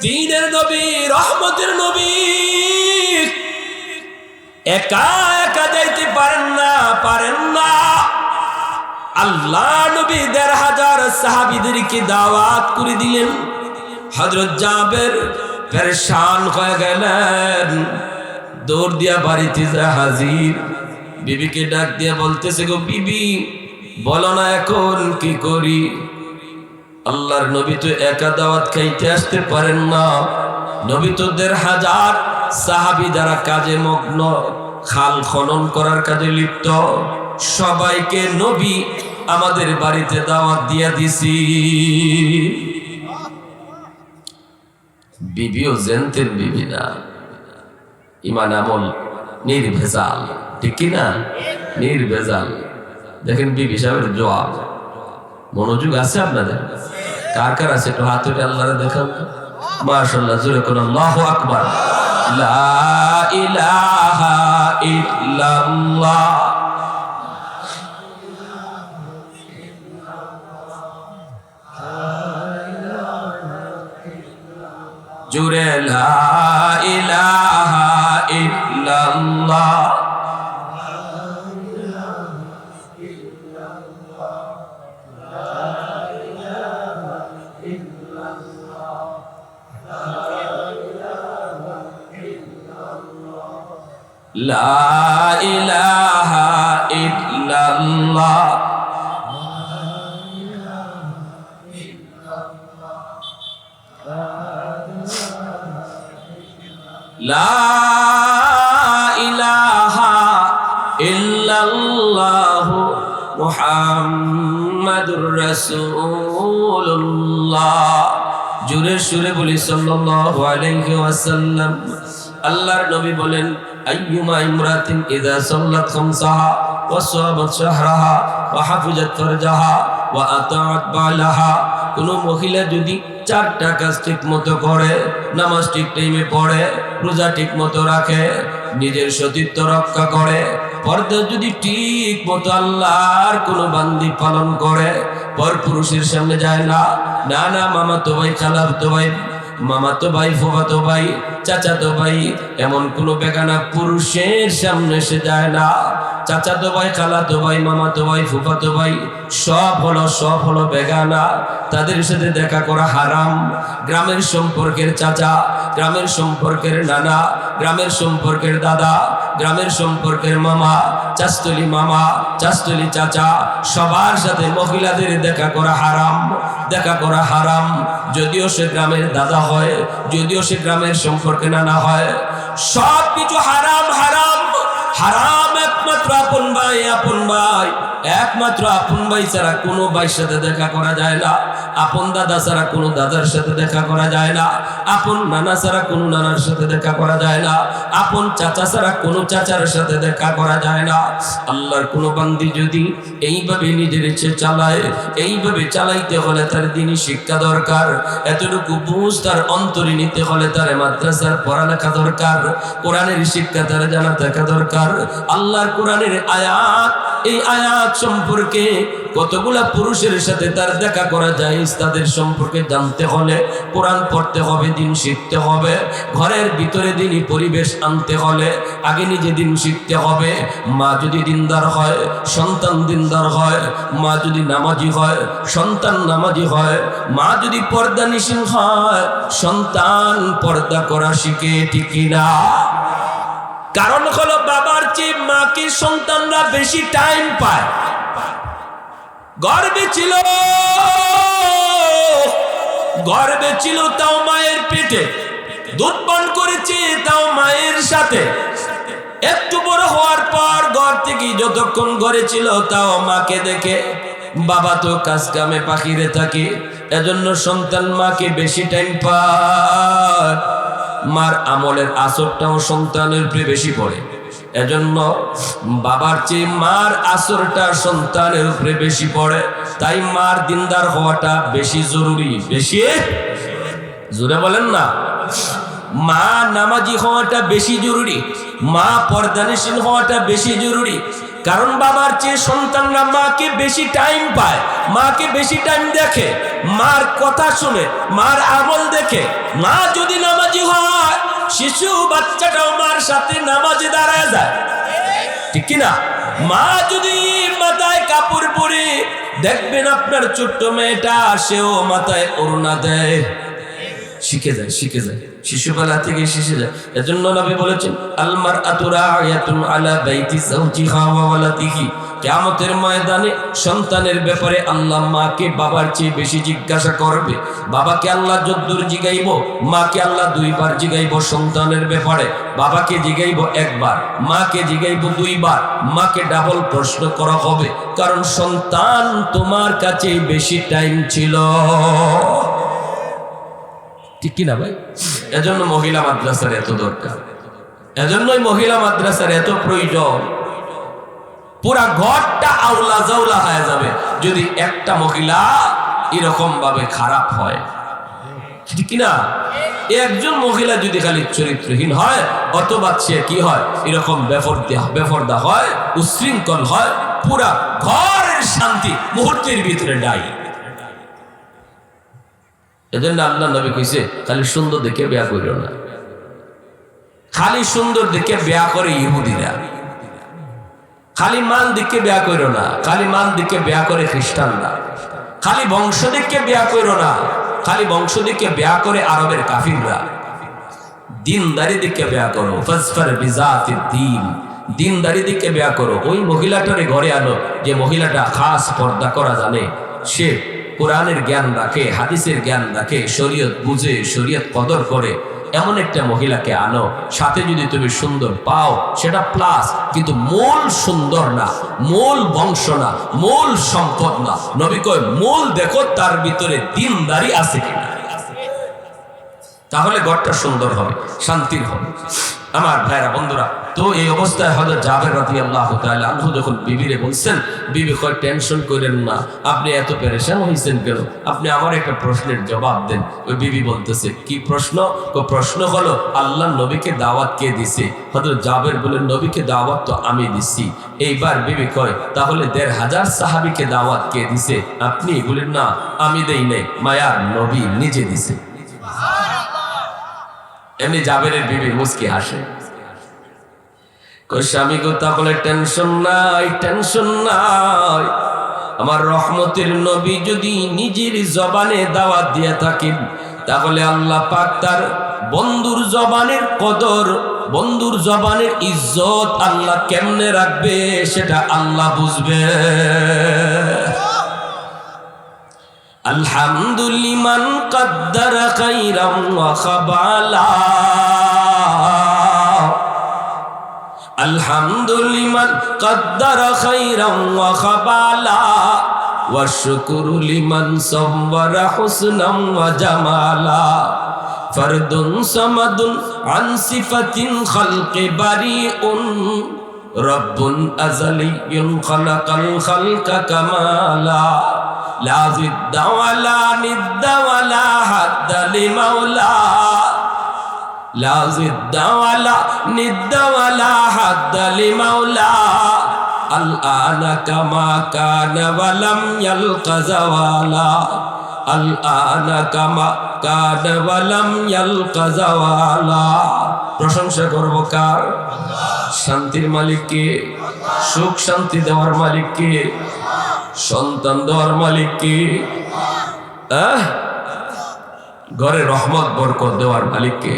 দ্বীনের নবী, রহমতের নবী একা একা যাইতে পারেন না। আল্লাহ নবী ১৫০০ সাহাবীদেরকে দাওয়াত করে দিলেন। হযরত জাবের পেরেশান হয়ে গেলেন, দৌড় দিয়া বাড়িতে যা হাজির। বিবিকে ডাক দিয়া বলতেছে, গো বিবি, বলো না এখন কি করি? আল্লাহর নবী তো একা দাওয়াত খাইতে আসতে পারেন না। নবী তো ১৫০০ সাহাবী যারা কাজে মগ্ন, খাল খনন করার কাজে লিপ্ত, সবাইকে নবী আমাদের বাড়িতে দাওয়াত দিয়া দিছি। বিবিও জানতেন বিবি না, ইমান আমল নির্ভেজাল, ঠিক কিনা? নির্ভেজাল। দেখেন বিবি সাহেবের জবাব, মনোযোগ আছে আপনাদের? কার কার আছে একটু হাত উঠে আল্লাহরে দেখান। মাশাআল্লাহ, জোরে কোন আল্লাহু আকবার। লা ইলাহা ইল্লাল্লাহ। জোরে লা ইলাহা ইল্লাল্লাহ। লা ইলাহা ইল্লাল্লাহ। লা ইলাহা ইল্লাল্লাহু মুহাম্মাদুর রাসূলুল্লাহ। জোরে সুরে বলি সাল্লাল্লাহু আলাইহি ওয়াসাল্লাম। আল্লাহর নবী বলেন, আইয়ুমা ইমরাতিন ইযা সাল্লাত খামসাহা ওয়া সামাত শাহরাহা ওয়া হাফিজাত ফারজাহা ওয়া আতাআত বালাহা, কোন মহিলা যদি 4টা কাজ ঠিক মতো করে, নামাজ ঠিক টাইমে পড়ে, রোজা ঠিক মতো রাখে, নিজের সতীত্ব রক্ষা করে, পর্দা যদি ঠিক মতো আল্লাহর কোন বান্দি পালন করে, পর পুরুষের সামনে যায় না, না মামাতো ভাই, খালাতো ভাই, মামাতো ভাই, ফুফাতো ভাই, চাচাতো ভাই, এমন কোন বেগানা পুরুষের সামনে সে যায় না। চাচাতো ভাই, খালাতো ভাই, মামাতো ভাই, ফুফাতো ভাই সব হলো বেগানা, তাদের সাথে দেখা করা হারাম। গ্রামের সম্পর্কের চাচা, গ্রামের সম্পর্কের নানা, গ্রামের সম্পর্কের দাদা, গ্রামের সম্পর্কের মামা, চাস্তলি মামা, চাস্তলি চাচা, সবার সাথে মহিলাদের দেখা করা হারাম। যদিও সে গ্রামের দাদা হয়, যদিও সে গ্রামের সম্পর্কে নানা হয়, সব কিছু হারাম। একমাত্র আপন ভাই, একমাত্র আপন ভাই ছাড়া কোনো ভাইয়ের সাথে দেখা করা যায় না। আপন দাদা ছাড়া কোনো দাদার সাথে দেখা করা যায় না। আপন নানা ছাড়া কোনো নানার সাথে দেখা করা যায় না। আপন চাচা ছাড়া কোনো চাচার সাথে দেখা করা যায় না। আল্লাহর কোনো বান্দি যদি এইভাবে নিজের ইচ্ছে চালায়, এইভাবে চালাইতে হলে তার দ্বীনি শিক্ষা দরকার। এতটুকু বুঝ তার অন্তরে নিতে হলে তার মাদ্রাসার পড়ালেখা দরকার, কোরআনের শিক্ষা তার জানা থাকা দরকার। আল্লাহর কোরআনের আয়াত, এই আয়াত সম্পর্কে কতগুলা পুরুষের সাথে তার দেখা করা যায়, তাদের সম্পর্কে জানতে হলে কোরআন পড়তে হবে, দিন শিখতে হবে। ঘরের ভিতরে দিনই পরিবেশ আনতে হলে আগে নিজে দিন শিখতে হবে। মা যদি দিনদার হয়, সন্তান দিনদার হয়। মা যদি নামাজি হয়, সন্তান নামাজি হয়। মা যদি পর্দানিশীন হয়, সন্তান পর্দা করা শিখে, ঠিক না? কারণ হলো বাবার চেয়ে মাকে সন্তানরা বেশি টাইম পায়। গর্বে ছিল তাও মায়ের পেটে, দুধ পান করেছে তাও মায়ের সাথে। একটু বড় হওয়ার পর ঘর থেকে যতক্ষণ ঘরে ছিল তাও মাকে দেখে। বাবা তো কাজ কামে পাখিরে থাকে, এজন্য সন্তান মাকে বেশি টাইম পায়। মার আমলের আসরটাও সন্তানের উপরে বেশি পড়ে, এজন্য বাবার চেয়ে মার আসরটা সন্তানের উপরে বেশি পড়ে। তাই মার দিনদার হওয়াটা বেশি জরুরি। বেশি জোরে বলেন না। মা নামাজি হওয়াটা বেশি জরুরি, মা পর্দানিশীল হওয়াটা বেশি জরুরি। কারণ বাবার চেয়ে সন্তানরা মাকে বেশি টাইম পায়, মাকে বেশি টাইম দেখে। মার কথা শুনে, মার আমল দেখে মা যদি নামাজি হয়, শিশু বাচ্চাটাও মার সাথে নামাজে দাঁড়ায় যায়, ঠিক কিনা? মা যদি মাথায় কাপড় পরে, দেখবেন আপনার ছোট্ট মেয়েটা সেও মাথায় ওড়না দেয়, শিখে যায়, শিখে যায়, শিশুবেলা থেকে শিখে যায়। এজন্য নবী বলেছেন আল মারআতু রা'য়াতুন আলা বাইতি যাওজিহা ওয়া ওয়ালাদিহি। কিয়ামতের ময়দানে সন্তানের ব্যাপারে আল্লাহ মাকে বাবার চেয়ে বেশি জিজ্ঞাসা করবে। বাবাকে আল্লাহ যদ্দুর জিগাইব, মাকে আল্লাহ দুইবার জিগাইব সন্তানের ব্যাপারে। বাবাকে জিগাইব একবার, মাকে জিগাইব দুইবার, মাকে ডাবল প্রশ্ন করা হবে, কারণ সন্তান তোমার কাছে বেশি টাইম ছিল, ঠিক কিনা ভাই? এজন্য মহিলা মাদ্রাসার এত দরকার, এজন্যই মহিলা মাদ্রাসার এত প্রয়োজন। পুরা ঘরটা আউলা জাউলা হয়ে যাবে যদি একটা মহিলা এরকম ভাবে খারাপ হয়, ঠিক কিনা? একজন মহিলা যদি খালি চরিত্রহীন হয়, অথবা সে কি হয়, এরকম বেফরদা হয়, উশৃঙ্খল হয়, পুরা ঘরের শান্তি মুহূর্তের ভিতরে নাই। এজন্য আল্লাহ নবী কইছে খালি সুন্দর দেখে বিয়া করিও না। খালি সুন্দর দেখে বিয়া করে ইহুদিরা, খালি মান দেখে বিয়া করিও না, খালি মান দেখে বিয়া করে খ্রিস্টানরা, খালি বংশ দেখে বিয়া করিও না, খালি বংশ দেখে বিয়া করে আরবের কাফিররা। দিনদারি দেখে বিয়া করো, ফাজফার বিজাতিদ দ্বীন, দিনদারি দেখে বিয়া করো। ওই মহিলাটারে ঘরে আনো যে মহিলাটা খাস পর্দা করা জানে, সে কোরআনের জ্ঞান রাখে, হাদিসের জ্ঞান রাখে, শরীয়ত বুঝে, শরীয়ত কদর করে, এমন একটা মহিলাকে আনো। সাথে যদি তুমি সুন্দর পাও সেটা প্লাস, কিন্তু মূল সুন্দর না, মূল বংশ না, মূল সম্পদ না। নবী কয় মূল দেখো তার ভিতরে দিনদারি আছে কিনা, তাহলে ঘরটা সুন্দর হবে, শান্তির হবে। আমার ভাইরা বন্ধুরা, তো এই অবস্থায় হযরত জাবের রাদিয়াল্লাহু তাআলা আনহু যখন বিবিরে বলছেন, বিবি কয় টেনশন করেন না, আপনি এত পেরেশান হয়েছেন কেন, আপনি আমার একটা প্রশ্নের জবাব দেন। ওই বিবি বলতেছে কি প্রশ্ন? প্রশ্ন হলো আল্লাহর নবীকে দাওয়াত কে দিছে? হযরত জাবের বলেন নবীকে দাওয়াত তো আমি দিছি। এইবার বিবি কয় তাহলে ১৫০০ সাহাবীকে দাওয়াত কে দিছে? আপনি বলেন না আমি দেই নাই, মায়ার নবী নিজে দিছে। এমনি জাবেরের বিবি মুস্কি হাসে, স্বামী গো তাহলে টেনশন নাই, টেনশন নাই। আমার রহমতের নবী যদি নিজের জবানে দাওয়াত দিয়ে থাকেন, তাহলে আল্লাহ পাক তার বন্ধুর জবানের কদর, বন্ধুর জবানের ইজ্জত আল্লাহ কেমনে রাখবে সেটা আল্লাহ বুঝবে। আলহামদুলিমান কদ্দারা খাইরাম ওয়া খাবালা, আলহামদুলিমান কদ্দারা খাইরাম ওয়া খাবালা, ওয়া শুকরু লিমান সাওয়ারা হুসনাম ওয়া জামালা, ফারদুন সামাদুন আন সিফাতিন খালকি বারিউন, রব্বুন আযালিয়্যুন খালাকাল খালকা কামালা, লা জিদ্দা ওয়ালা নিদ্দা ওয়ালা হাদ্দা লিমাওলা, লা জিদ্দা ওয়ালা নিদ্দা ওয়ালা হাদ্দা লিমাওলা, আল আনা কামা কানা ওয়া লাম ইয়ালকা যাওয়ালা, আল আনা কামা কানা ওয়া লাম ইয়ালকা যাওয়ালা। প্রশংসা করব কার? শান্তির মালিক কে? সুখ শান্তি দেওয়ার মালিক কে? সন্তান দেওয়ার মালিক কে? ঘরে রহমত বরকত দেওয়ার মালিক কে?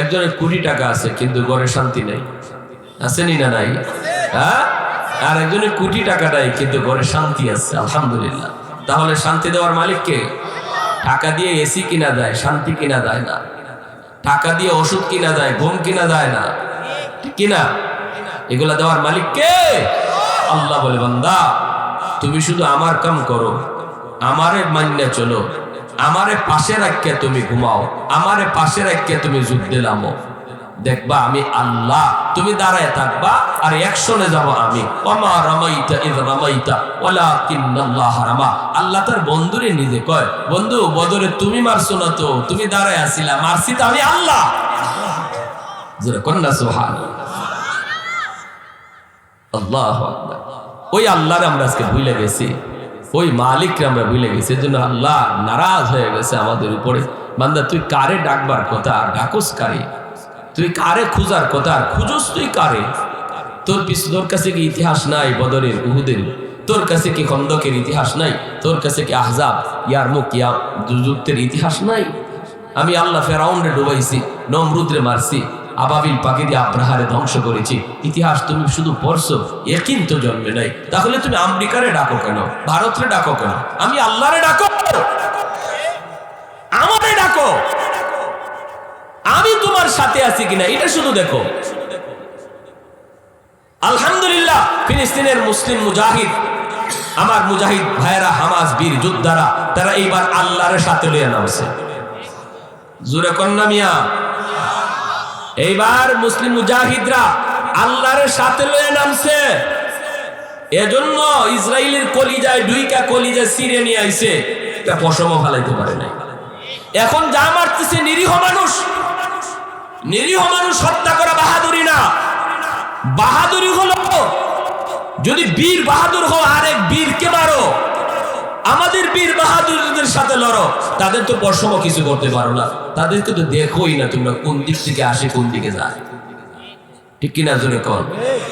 একজনের কোটি টাকা আছে কিন্তু ঘরে শান্তি নাই, আসেনি না নাই? আর একজনের কোটি টাকা নাই কিন্তু ঘরে শান্তি আছে, আলহামদুলিল্লাহ। তাহলে শান্তি দেওয়ার মালিক কে? টাকা দিয়ে এসি কিনা যায়, শান্তি কিনা যায় না। টাকা দিয়ে ওষুধ কিনা যায়, ঘুম কিনা যায় না, ঠিক কিনা? এগুলা দেওয়ার মালিক কে? আল্লাহ বলে বান্দা তুমি শুধু আমার কাম করো, আমারে মান্য চলো, আমারে পাশে রাখিয়া তুমি ঘুমাও, আমারে পাশে রাখিয়া তুমি যুদ্ধে নামো, দেখবা আমি আল্লাহ, তুমি দাঁড়ায় থাকবা আর অ্যাকশনে যাব আমি। ওমা রামাইতা ইয রামাইতা ওয়ালাকিন্নাল্লাহ রামা। আল্লাহ তার বন্ধুরে নিজে কয়, বন্ধু বদরে তুমি মারছো না তো, তুমি দাঁড়ায় আছিলা, মারছি তো আমি আল্লাহ। যারা কন্না সুবহানাল্লাহ, আল্লাহু আকবার। ওই আল্লাহর আমরা আজকে ভুলে গেছি। ওই মালিককে আমরা ভুলে গেছি। এজন্য আল্লাহ নারাজ হয়ে গেছে আমাদের উপরে। বান্দা তুই কারে ডাকবার কথা আর ডাকস কারে? তুই কারে খুঁজার কথা আর খুঁজস তুই কারে? তোর কাছে কি ইতিহাস নাই বদরের, উহুদের? তোর কাছে কি খন্দকের ইতিহাস নাই? তোর কাছে কি আহজাব, ইয়ারমুক, যুদ্ধের ইতিহাস নাই? আমি আল্লাহ ফেরাউনরে ডুবাইছি, নমরুদরে মারছি, আবাবিল পাখি দিয়ে আব্রাহারে ধ্বংস করেছি। ইতিহাস তুমি শুধু পড়ছো, একিন তো জন্মে নাই। তাহলে তুমি আমেরিকারে ডাকো কেন? ভারতরে ডাকো কেন? আমি আল্লাহরে ডাকো, আমারে ডাকো। আমি তোমার সাথে আছি কিনা এটা শুধু দেখো। আলহামদুলিল্লাহ, ফিলিস্তিনের মুসলিম মুজাহিদ, আমার মুজাহিদ ভাইরা, হামাস বীর যোদ্ধারা, তারা এইবার আল্লাহর সাথে লইয়া নামছে। জোরে কন্যা মিয়া, এইবার মুসলিম মুজাহিদরা আল্লাহর সাথে লইয়া নামছে। এজন্য ইসরায়েলের কলিজায় দুইটা কলিজা ছিঁড়ে নিয়ে আইছে, এটা পশমও ফালাইতে পারে নাই। এখন যা মারতেছে নিরীহ মানুষ, নিরীহ মানুষ হত্যা করা বাহাদুরি না। বাহাদুরি হলো যদি বীর বাহাদুর হও আরেক বীরকে মারো। আমাদের বীর বাহাদুরদের সাথে লড়ো, তাদের তো পশমও কিছু করতে পারো না। তাদেরকে তো দেখোই না তোমরা কোন দিক থেকে আসে কোন দিকে যায়, ঠিক কিনা জোরে কর?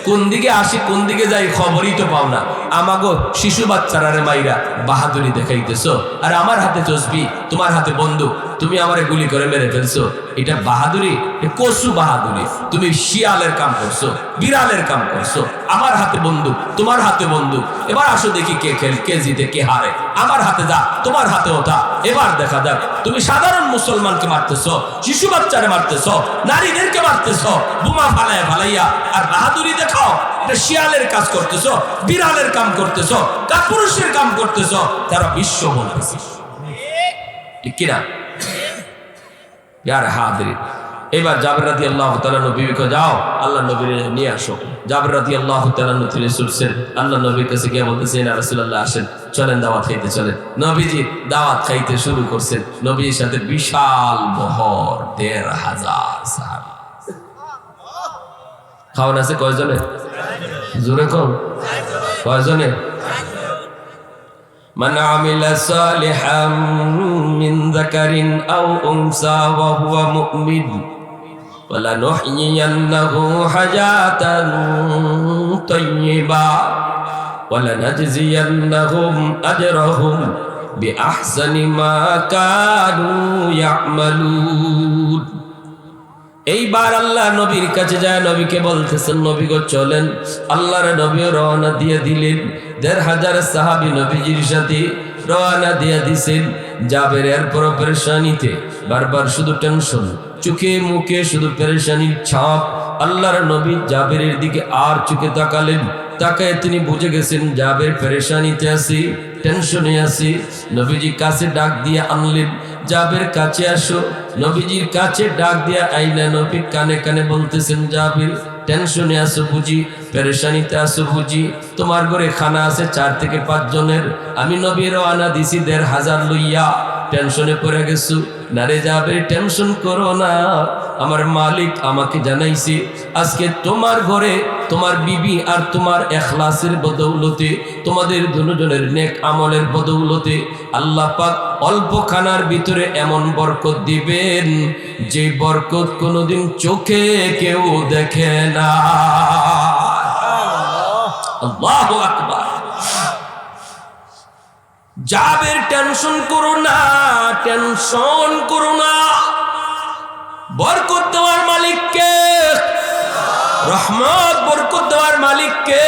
কোন দিকে আসি কোন দিকে যাই খবরই তো পাও না। আমাগো শিশু বাচ্চারারে মাইরা বাহাদুরি দেখাইতেছো, আর আমার হাতে তসবি, তোমার হাতে বন্দুক, তুমি আমারে গুলি করে মেরে ফেলছো। এটা বাহাদুরি? কসু বাহাদুরি। তুমি শিয়ালের কাম করছো, বিড়ালের কাম করছো। আমার হাতে বন্দুক, তোমার হাতে বন্দুক। এবার আসো দেখি কে কে জিতে কে হারে। আমার হাতে যা, তোমার হাতে ওঠা। এবার দেখা যাক তুমি সাধারণ মুসলমানকে মারতেছো, শিশু বাচ্চারে মারতেছো, নারীদেরকে মারতেছো, বোমা ফালায় ফালাইয়া, আর বাহাদুরি দেখাও। এটা শিয়ালের কাজ করতেছো, বিড়ালের কাম করতেছো, কাপুরুষের কাম করতেছো। তারা বিশ্ব বলতেছে, ঠিক কিনা? ইয়ার হাদির, এবার জাবের রাদিয়াল্লাহু তাআলা নবীকে যাও আল্লাহ নবীর নিয়ে আসো। জাবের রাদিয়াল্লাহু তাআলা নবী শুনছেন, আল্লাহ নবীর কাছে গিয়ে বলতেছেন, ইয়া রাসূলুল্লাহ আসেন, চলেন দাওয়াত খাইতে চলেন। নবীজি দাওয়াত খাইতে শুরু করছেন। নবীর সাথে বিশাল বহর, ১৫০০ সাহাবী। খাওয়ান আছে কয়জনে? জোরে কোন কয়জনে? من عمل صالحا من ذكر أو أنثى وهو مؤمن فلنحيينه حياة طيبة ولنجزينهم أجرهم بأحسن ما كانوا يعملون। এইবার আল্লাহ নবীর কাছে যায়, নবীকে বলতেছেন, নবী গো চলেন। আল্লাহর নবী রওনা দিয়ে দিলেন। ১৫০০ সাহাবী নবীজির সাথে রওনা দিয়ে দিছেন। জাবের এরপর পেরেশানিতে, বারবার শুধু টেনশন, চোখে মুখে শুধু পেরেশানির ছাপ। আল্লাহর নবী জাবেরের দিকে আর চোখে তাকালেন। তাকায় তিনি বুঝে গেছেন জাবের পেরেশানিতে আছি, টেনশনে আছি। নবীজি কাছে ডাক দিয়ে আনলেন, জাবের কাছে আসো। নবীজির কাছে ডাক দিয়া আইনা নবী কানে কানে বলতেছেন, জাবের টেনশনে আসো বুঝি, পেরেশানিতে আসো বুঝি। তোমার ঘরে খানা আছে ৪ থেকে ৫ জনের। আমি নবী রওনা দিছি ১৫০০ লইয়া, টেনশনে পড়ে গেছো। না রে জাবের, টেনশন করো না। আমার মালিক আমাকে জানাইছে আজকে তোমার ঘরে তোমার বিবি আর তোমার ইখলাসের বদৌলতে, তোমাদের দুজনের নেক আমলের বদৌলতে আল্লাহ পাক অল্প খানার ভিতরে এমন বরকত দিবেন যে বরকত কোনোদিন চোখে কেউ দেখে না। আল্লাহু আকবার। জাবের টেনশন করো না, টেনশন করো না। বরকত দেওয়ার মালিক কে? রহমত বরকত দেওয়ার মালিক কে?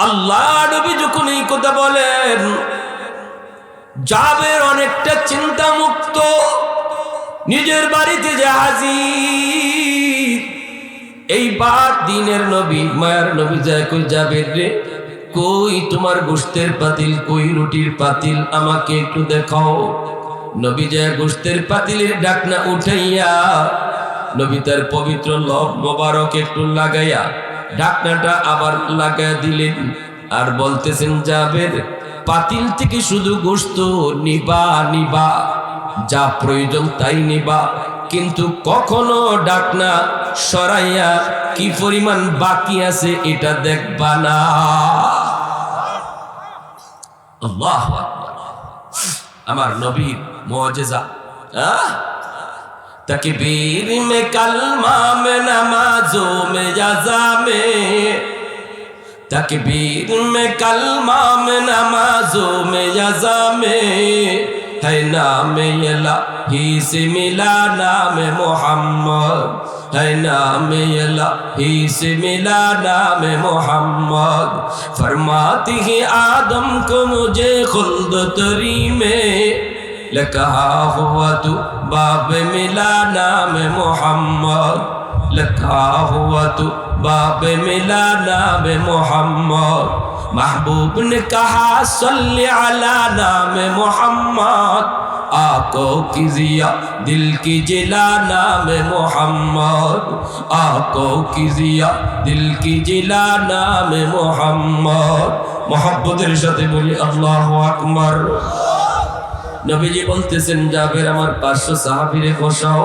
আল্লাহ। নবী যখন এই কথা বলেন, জাবের অনেকটা চিন্তা মুক্ত, নিজের বাড়িতে যে হাজির। এইবার দিনের নবী, মায়ার নবী যায়, কই জাবের রে, কই তোমার গোশতের পাতিল, কই রুটির পাতিল, আমাকে একটু দেখাও। নবী যায় গোশতের পাতিলের ঢাকনা উঠাইয়া, নবী তার পবিত্র লব মোবারক একটু লাগাইয়া ঢাকনাটা আবার লাগাইয়া দিলেন। আর বলতেছেন, জাবের পাতিল থেকে শুধু গোশত নিবা নিবা, যা প্রয়োজন তাই নিবা, কিন্তু কখনো ঢাকনা সরাইয়া কি পরিমাণ বাকি আছে এটা দেখবা না। আল্লাহু আকবার। আমার নবীর মুআজিজা। तकबीर में कलमा में नमाजों में यज़ा में, तकबीर में कलमा में नमाजों में यज़ा में, है नाम इलाही से मिला नाम मोहम्मद, है नाम इलाही से मिला नाम मोहम्मद। फरमाती है आदम को मुझे खुल्द तरी में, लकहा हुआ तू बाब मिला नाम मोहम्मद, लकहा हुआ तू बाब मिला नाम मोहम्मद। महबूब ने कहा सल्ली अला नाम मोहम्मद, आंखों की जिया दिल की जिला नाम मोहम्मद, आंखों की जिया दिल की जिला नाम मोहम्मद। मोहब्बतेर साथे बोली अल्लाहु আকবার। নবীজি বলতেছেন জাবের আমার 500 সাহাবীরে বসাও,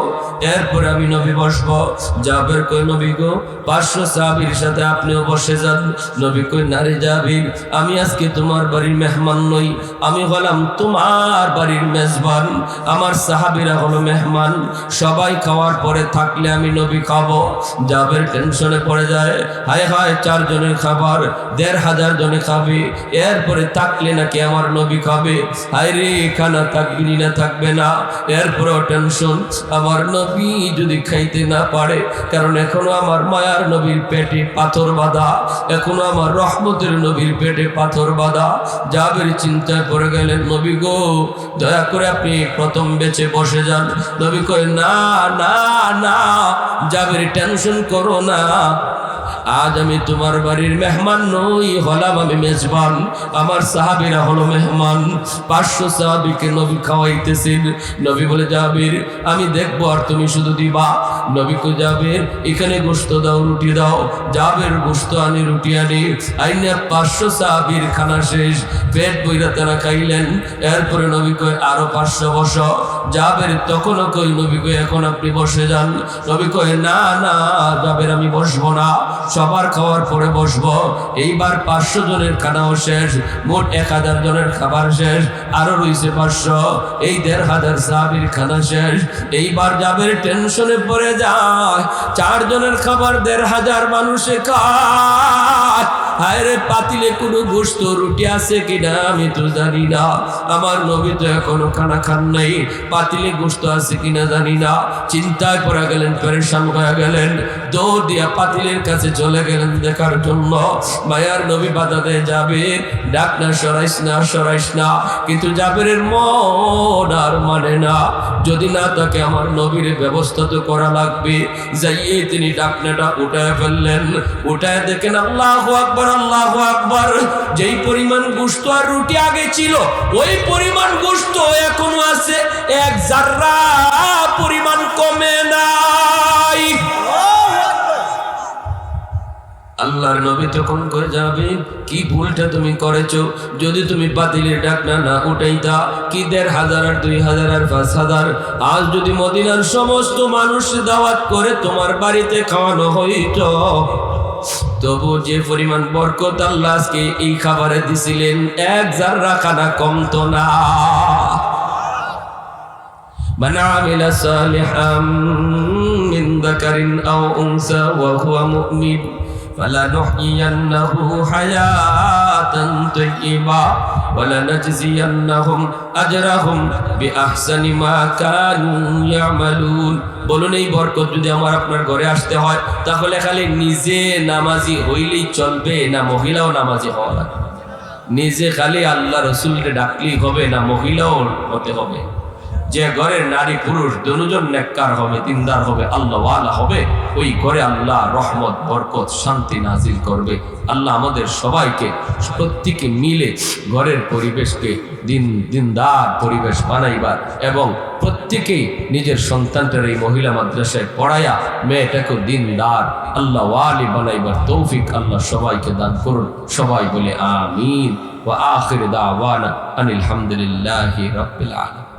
এরপর আমি নবী বসবো। জাবের কই নবী গো 500 সাহাবীর সাথে আপনিও বসে যান। নবী কই না রে জাবির, আমি আজকে তোমার বাড়ির মেহমান নই, আমি হলাম তোমার বাড়ির মেজবান। আমার সাহাবীরা হলো মেহমান, সবাই খাওয়ার পরে থাকলে আমি নবী খাবো। জাবের টেনশনে পড়ে যায়, হায় হায় 4 জনের খাবার 1500 জনে খাবে, এরপরে থাকলে নাকি আমার নবী খাবে। হায় রে খানা থাকবে না থাকবে না, এরপরও টেনশন আমার নবী যদি খাইতে না পারে, কারণ এখনো আমার মায়ার নবীর পেটে পাথর বাঁধা, এখনো আমার রহমতের নবীর পেটে পাথর বাঁধা। জাবের চিন্তায় পড়ে গেলেন, নবী গো দয়া করে আপনি প্রথম বেঁচে বসে যান। নবী কয় না না না, জাবের টেনশন করো না, আজ আমি তোমার বাড়ির মেহমান নই, হলাম আমি মেজবান। আমার সাহাবীরা হলো মেহমান। 500 সাহাবীকে নবী খাওয়াইতেছেন। নবী বলে জাবির আমি দেখবো আর তুমি শুধু দিবা। নবী কো জাবির এখানে গোশত দাও, রুটি দাও। জাবির গোশত আনি, রুটি আনি, আইনে 500 সাহাবীর খানা শেষ, পেট বইরা তারা খাইলেন। এরপরে নবী কয় আরো 500 বসো। জাবির তখনও কই নবী কয় এখন আপনি বসে যান। নবী কয় না না জাবির আমি বসবো না, সবার খাওয়ার পরে বসবো। এইবার 500 জনের খানাও শেষ, মোট 1000 জনের খাবার শেষ, আরো রয়েছে 500, এই 1500 সাহাবীর খানা শেষ। এইবার জাবের টেনশনে পড়ে যায়, 4 জনের খাবার 1500 মানুষে খায়। হায় রে পাতিলে কোনো গোশত রুটি আছে কিনা আমি তো জানি না, আমার নবী তো এখনো খানা খান নাই, পাতিলে গোশত আছে কিনা জানি না। চিন্তায় পড়ে গেলেন, পেরেশান হয়ে গেলেন, দৌড় দিয়া পাতিলের কাছে চলে গেলেন দেখার জন্য। মায়ার নবী বাধা দেয়, যাবে ডাক না, সরাইস না সরাইস না। কিন্তু জাবেরের মন আর মানে না, যদি না তাকে আমার নবীর ব্যবস্থা তো করা লাগবে। যাইয়ে তিনি ডাকনাটা উঠায় ফেললেন। উঠায় দেখেন আল্লাহু আকবার আল্লাহু আকবার, যেই পরিমাণ গোশত আর রুটি আগে ছিল ওই পরিমাণ গোশত এখনো আছে, 1 জাররা পরিমাণ কমে নাই। আল্লাহর নবী তখন কয়ে যাবে কি ভুলটা তুমি করেছো, যদি তুমি বাতিলের ডাকনা না উঠাইতা, কি 1500 আর 2000 আর 5000, আজ যদি মদিনার সমস্ত মানুষ দাওয়াত করে তোমার বাড়িতে খাওয়ানো হইত, তবু যে পরিমাণ বরকত আল্লাহ আজকে এই খাবারে দিছিলেন 1 জাররা খানা কমতো না। মান আমিলা সালিহাম মিন যাকারিন আও উনসা ওয়া হুয়া মুমিন ফালানুহইয়ান্নাহু হায়াতান তাইয়্যিবা ওয়ালানাজজিয়ান্নাহুম আজরাহুম বিআহসানি মা কানু ইয়ামালুন। বলুন এই বরকত যদি আমার আপনার ঘরে আসতে হয়, তাহলে খালি নিজে নামাজি হইলেই চলবে না মহিলাও নামাজি হওয়া লাগবে? নিজে খালি আল্লাহ রসুলকে ডাকলেই হবে না মহিলাও হতে হবে? যে ঘরের নারী পুরুষ দুজন নেককার হবে, দিনদার হবে, আল্লাহওয়ালা হবে, ওই ঘরে আল্লাহ রহমত বরকত শান্তি নাজিল করবে। আল্লাহ আমাদের সবাইকে প্রত্যেকে মিলে ঘরের পরিবেশকে দিনদার পরিবেশ বানাইবার এবং প্রত্যেকেই নিজের সন্তানটার এই মহিলা মাদ্রাসায় পড়ায়া মেয়েটাকে দিনদার আল্লাহওয়ালি বানাইবার তৌফিক আল্লাহ সবাইকে দান করুন। সবাই বলে আমিন। ওয়া আখির দাওয়ানা আনিল হামদুলিল্লাহি রাব্বিল আলামিন।